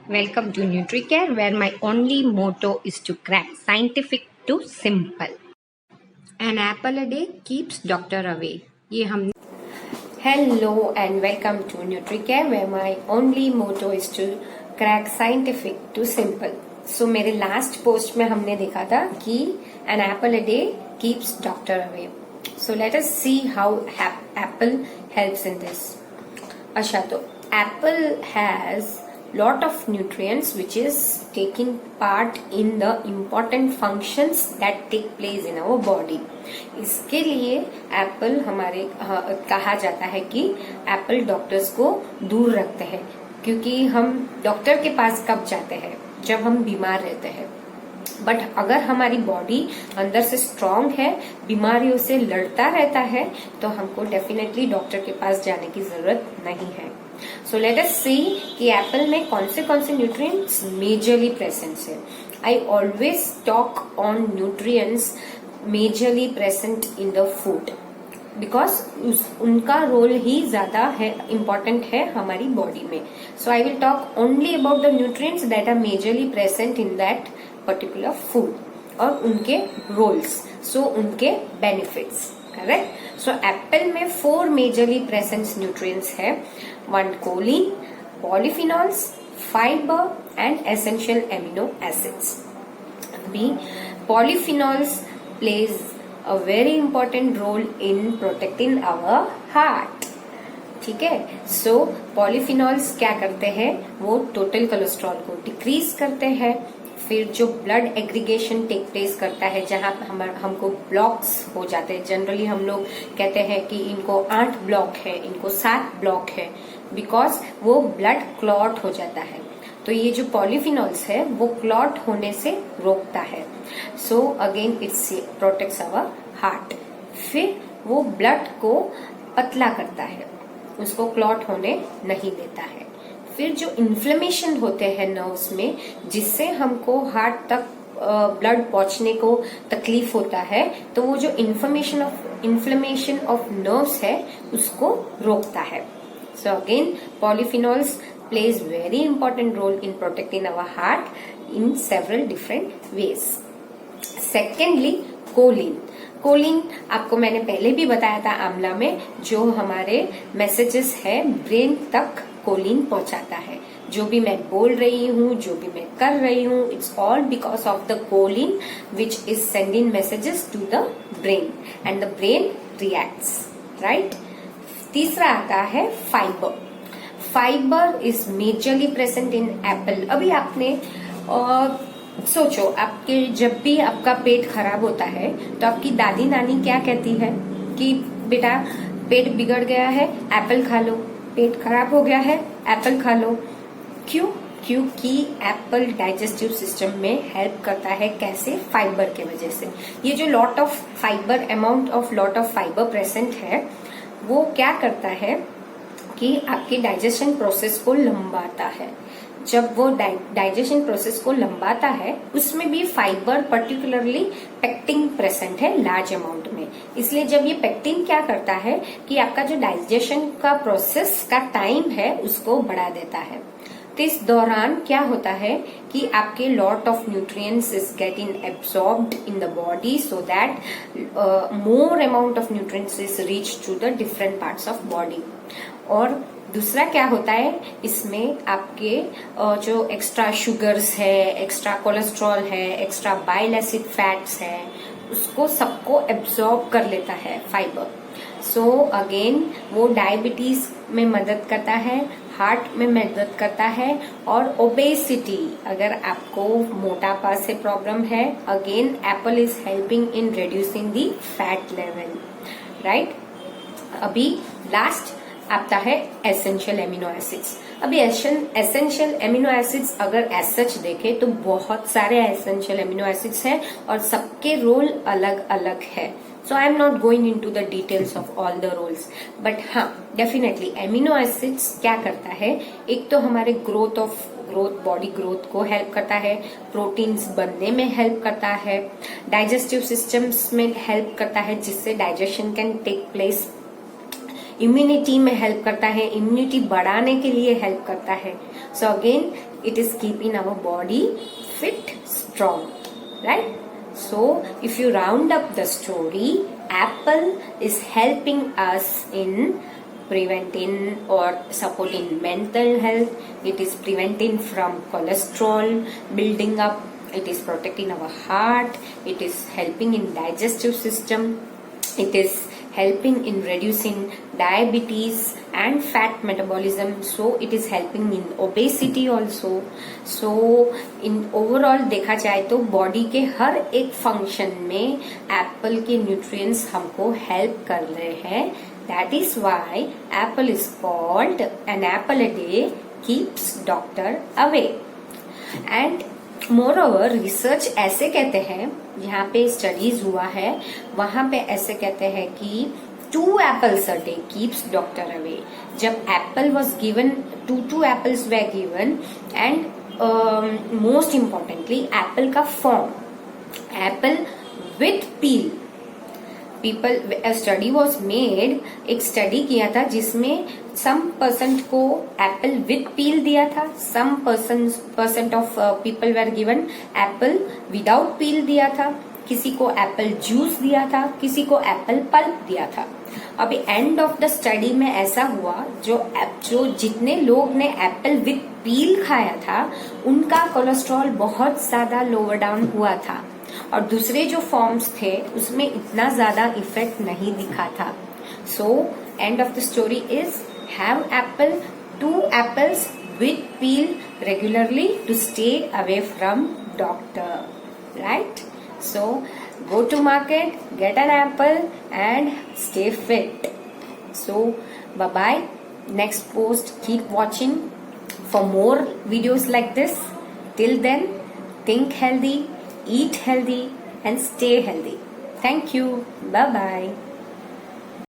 Welcome to NutriCare, where my only motto is to crack scientific to simple. An apple a day keeps doctor away. ये हम Hello and welcome to NutriCare, where my only motto is to crack scientific to simple. So मेरे last post में हमने देखा था कि an apple a day keeps doctor away. So let us see how apple helps in this. अच्छा, तो apple has lot of nutrients which is taking part in the important functions that take place in our body. इसके लिए Apple हमारे कहा जाता है कि Apple doctors को दूर रखते हैं, क्योंकि हम डॉक्टर के पास कब जाते हैं? जब हम बीमार रहते हैं. बट अगर हमारी बॉडी अंदर से स्ट्रांग है, बीमारियों से लड़ता रहता है, तो हमको डेफिनेटली डॉक्टर के पास जाने की जरूरत नहीं है. सो लेट अस सी कि एप्पल में कौन से न्यूट्रिएंट्स मेजरली प्रेजेंट है. I always talk on nutrients majorly present in the food, because उनका रोल ही ज्यादा है, इम्पोर्टेंट है हमारी बॉडी में. So I will talk only about the nutrients that are majorly present in that particular food और उनके रोल्स, सो उनके बेनिफिट्स. करेक्ट. सो एप्पल में 4 मेजरली प्रेजेंट न्यूट्रिएंट्स है. 1 choline, polyphenols, fiber and essential amino acids. B. Polyphenols plays a very important role in protecting our heart. ठीक है. सो polyphenols क्या करते हैं? वो टोटल कोलेस्ट्रॉल को डिक्रीज करते हैं. फिर जो ब्लड एग्रीगेशन टेक प्लेस करता है, जहां हमको ब्लॉक्स हो जाते हैं. जनरली हम लोग कहते हैं कि इनको 8 ब्लॉक है, इनको 7 ब्लॉक है, बिकॉज वो ब्लड क्लॉट हो जाता है. तो ये जो पॉलीफिनॉल्स है वो क्लॉट होने से रोकता है. So again it's protects our heart. फिर वो ब्लड को पतला करता है, उसको क्लॉट होने नहीं देता है. फिर जो इन्फ्लेमेशन होते हैं नर्व्स में, जिससे हमको हार्ट तक ब्लड पहुंचने को तकलीफ होता है, तो वो जो इन्फ्लेमेशन ऑफ नर्व्स है उसको रोकता है. So again polyphenols plays very important role in protecting our heart in several different ways. Secondly choline. Choline आपको मैंने पहले भी बताया था आंवला में, जो हमारे मैसेजेस है ब्रेन तक कोलिन पहुंचाता है. जो भी मैं बोल रही हूँ, जो भी मैं कर रही हूँ, it's all because of the choline which is sending messages to the brain and the brain reacts. Right. तीसरा आता है fibre. Fibre is majorly present in apple. अभी आपने सोचो, आपके जब भी आपका पेट खराब होता है तो आपकी दादी नानी क्या कहती है कि बेटा पेट बिगड़ गया है, एप्पल खा लो. पेट खराब हो गया है, एप्पल खा लो. क्यों? क्योंकि एप्पल डाइजेस्टिव सिस्टम में हेल्प करता है. कैसे? फाइबर के वजह से. ये जो lot of fibre, amount of lot of fibre present है, वो क्या करता है कि आपके डाइजेशन प्रोसेस को लंबाता है. जब वो डाइजेशन प्रोसेस को लंबाता है, उसमें भी फाइबर पर्टिकुलरली पेक्टिन प्रेजेंट है लार्ज अमाउंट में. इसलिए जब ये पेक्टिन क्या करता है कि आपका जो डाइजेशन का प्रोसेस का टाइम है उसको बढ़ा देता है. तो इस दौरान क्या होता है कि आपके lot of nutrients is getting absorbed in the body, so that more amount of nutrients is reach to the different parts of body. और दूसरा क्या होता है, इसमें आपके जो एक्स्ट्रा शुगर्स है, एक्स्ट्रा कोलेस्ट्रॉल है, एक्स्ट्रा बाइल एसिड फैट्स है, उसको सबको एब्सॉर्ब कर लेता है फाइबर. सो अगेन वो डायबिटीज में मदद करता है, हार्ट में मदद करता है. और ओबेसिटी, अगर आपको मोटापा से प्रॉब्लम है, again Apple is helping in reducing the fat level. Right. अभी लास्ट आता है एसेंशियल एमिनो एसिड्स. अभी एसेंशियल एमिनो एसिड्स अगर एज सच देखे तो बहुत सारे एसेंशियल एमिनो एसिड्स हैं और सबके रोल अलग अलग है. So I am not going into the details of all the roles, but हाँ, डेफिनेटली एमिनो एसिड्स क्या करता है, एक तो हमारे बॉडी ग्रोथ को हेल्प करता है, प्रोटीन्स बनने में हेल्प करता है, डाइजेस्टिव सिस्टम्स में हेल्प करता है जिससे digestion can take place, immunity में हेल्प करता है, इम्यूनिटी बढ़ाने के लिए हेल्प करता है. So again it is keeping our body fit, strong, right? So if you round up the story, apple is helping us in preventing or supporting mental health. It is preventing from cholesterol building up. It is protecting our heart. It is helping in digestive system. It is helping in reducing diabetes and fat metabolism. So it is helping in obesity also. So in overall देखा जाए तो body के हर एक function में Apple के nutrients हमको help कर रहे हैं. That is why apple is called an apple a day keeps doctor away. And moreover research ऐसे कहते हैं, यहाँ पे स्टडीज हुआ है, वहां पे ऐसे कहते हैं कि 2 apples a day keeps doctor away. जब apple was given, 2 apples were given and most importantly apple का form, apple with peel. People study was made, एक स्टडी किया था जिसमें सम परसेंट को एप्पल विद पील दिया था, some percent of people were given apple without peel दिया था, किसी को एप्पल जूस दिया था, किसी को एप्पल पल्प दिया था. अभी एंड ऑफ द स्टडी में ऐसा हुआ, जो जितने लोग ने एप्पल विद पील खाया था उनका कोलेस्ट्रॉल बहुत ज्यादा लोअर डाउन हुआ था, और दूसरे जो फॉर्म्स थे उसमें इतना ज्यादा इफेक्ट नहीं दिखा था. So end of the story is have Apple, 2 apples with peel regularly to stay away from doctor, right? So go to market, get an apple and stay fit. So bye bye. Next post, keep watching for more videos like this. Till then, think healthy, eat healthy and stay healthy. Thank you. Bye bye.